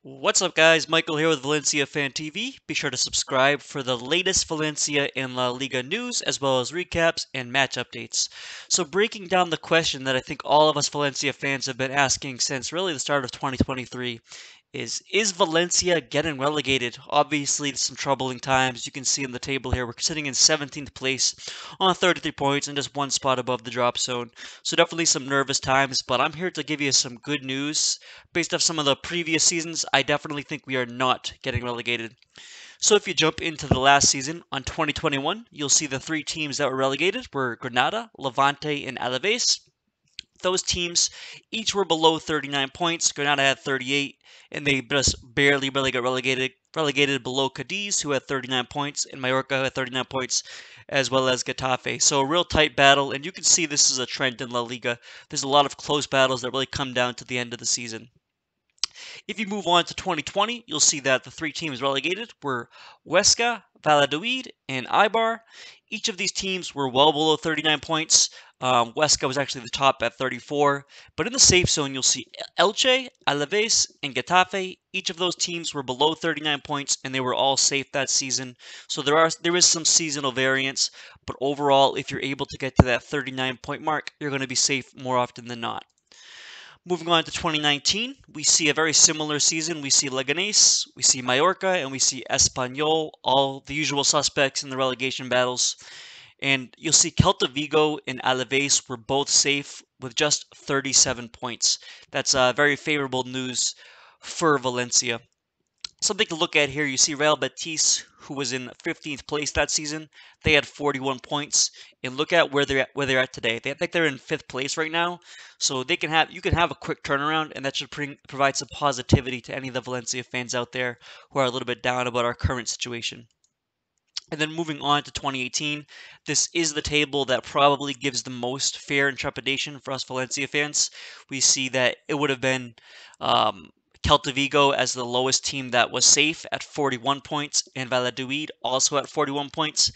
What's up, guys? Michael here with Valencia Fan TV. Be sure to subscribe for the latest Valencia and La Liga news, as well as recaps and match updates. So, breaking down the question that I think all of us Valencia fans have been asking since really the start of 2023 is Valencia getting relegated? Obviously, some troubling times. You can see in the table here, we're sitting in 17th place on 33 points and just one spot above the drop zone. So definitely some nervous times, but I'm here to give you some good news. Based off some of the previous seasons, I definitely think we are not getting relegated. So if you jump into the last season on 2021, you'll see the three teams that were relegated were Granada, Levante, and Alaves. Those teams each were below 39 points. Granada had 38, and they just barely got relegated below Cadiz, who had 39 points, and Mallorca, who had 39 points, as well as Getafe. So a real tight battle, and you can see this is a trend in La Liga. There's a lot of close battles that really come down to the end of the season. If you move on to 2020, you'll see that the three teams relegated were Huesca, Valladolid, and Eibar. Each of these teams were well below 39 points. Huesca was actually the top at 34. But in the safe zone, you'll see Elche, Alaves, and Getafe. Each of those teams were below 39 points, and they were all safe that season. So there is some seasonal variance, but overall, if you're able to get to that 39-point mark, you're going to be safe more often than not. Moving on to 2019, we see a very similar season. We see Leganés, we see Mallorca, and we see Espanyol, all the usual suspects in the relegation battles. And you'll see Celta Vigo and Alaves were both safe with just 37 points. That's very favorable news for Valencia. Something to look at here, you see Real Betis, who was in 15th place that season. They had 41 points, and look at where they're at today. I think they're in 5th place right now, so you can have a quick turnaround, and that should provide some positivity to any of the Valencia fans out there who are a little bit down about our current situation. And then moving on to 2018, this is the table that probably gives the most fear and trepidation for us Valencia fans. We see that it would have been Celta Vigo as the lowest team that was safe at 41 points, and Valladolid also at 41 points.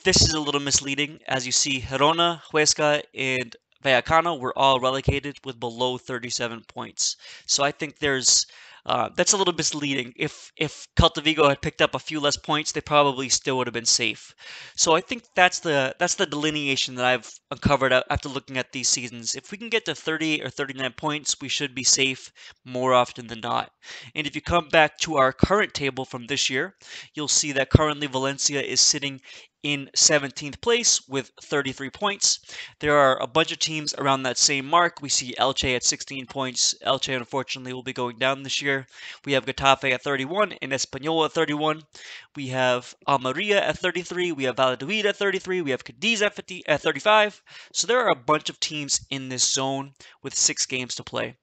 This is a little misleading, as you see Girona, Huesca, and Vallecano were all relegated with below 37 points. So I think that's a little misleading. If Celta Vigo had picked up a few less points, they probably still would have been safe. So I think that's the delineation that I've uncovered after looking at these seasons. If we can get to 38 or 39 points, we should be safe more often than not. And if you come back to our current table from this year, you'll see that currently Valencia is sitting in 17th place with 33 points. There are a bunch of teams around that same mark. We see Elche at 16 points. Elche, unfortunately, will be going down this year. We have Getafe at 31 and Espanyol at 31. We have Almeria at 33. We have Valladolid at 33. We have Cadiz at 35. So there are a bunch of teams in this zone with 6 games to play.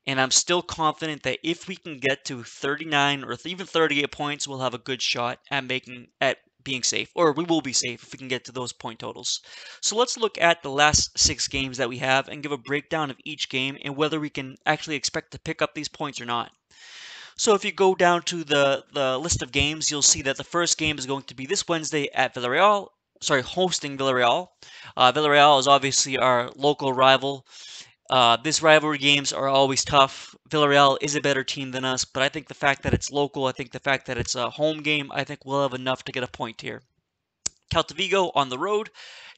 And I'm still confident that if we can get to 39 or even 38 points, we'll have a good shot at being safe, or we will be safe if we can get to those point totals. So let's look at the last 6 games that we have and give a breakdown of each game and whether we can actually expect to pick up these points or not. So if you go down to the list of games, you'll see that the first game is going to be this Wednesday at Villarreal. Sorry, hosting Villarreal. Villarreal is obviously our local rival. These rivalry games are always tough. Villarreal is a better team than us, but I think the fact that it's local, I think the fact that it's a home game, I think we'll have enough to get a point here. Celta Vigo on the road.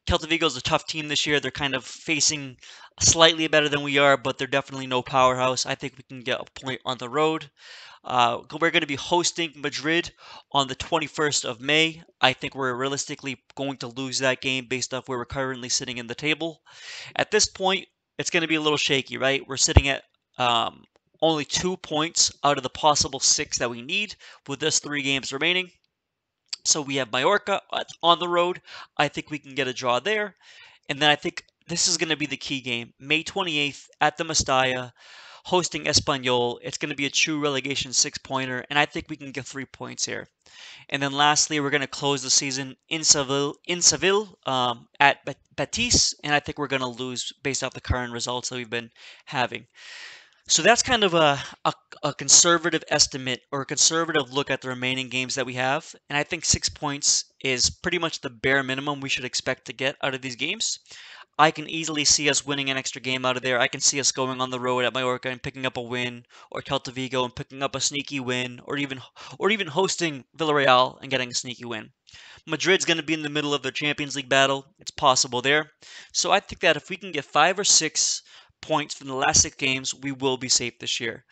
Celta Vigo is a tough team this year. They're kind of facing slightly better than we are, but they're definitely no powerhouse. I think we can get a point on the road. We're going to be hosting Madrid on the 21st of May. I think we're realistically going to lose that game based off where we're currently sitting in the table. At this point, it's going to be a little shaky, right? We're sitting at only 2 points out of the possible 6 that we need with just 3 games remaining. So we have Mallorca on the road. I think we can get a draw there. And then I think this is going to be the key game. May 28th at the Mestalla, hosting Espanyol. It's going to be a true relegation 6-pointer, and I think we can get 3 points here. And then lastly, we're going to close the season in Seville at Betis, and I think we're going to lose based off the current results that we've been having. So that's kind of a conservative estimate or a conservative look at the remaining games that we have. And I think 6 points is pretty much the bare minimum we should expect to get out of these games. I can easily see us winning an extra game out of there. I can see us going on the road at Mallorca and picking up a win, or Celta Vigo and picking up a sneaky win, or even hosting Villarreal and getting a sneaky win. Madrid's going to be in the middle of their Champions League battle. It's possible there. So I think that if we can get 5 or 6 points from the last 6 games, we will be safe this year.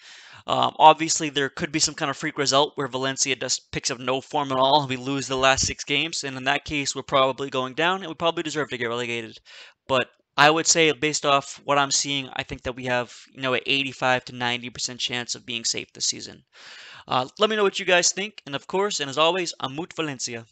Obviously, there could be some kind of freak result where Valencia just picks up no form at all and we lose the last 6 games. And in that case, we're probably going down and we probably deserve to get relegated. But I would say, based off what I'm seeing, I think that we have, an 85 to 90% chance of being safe this season. Let me know what you guys think. And of course, and as always, Amut Valencia.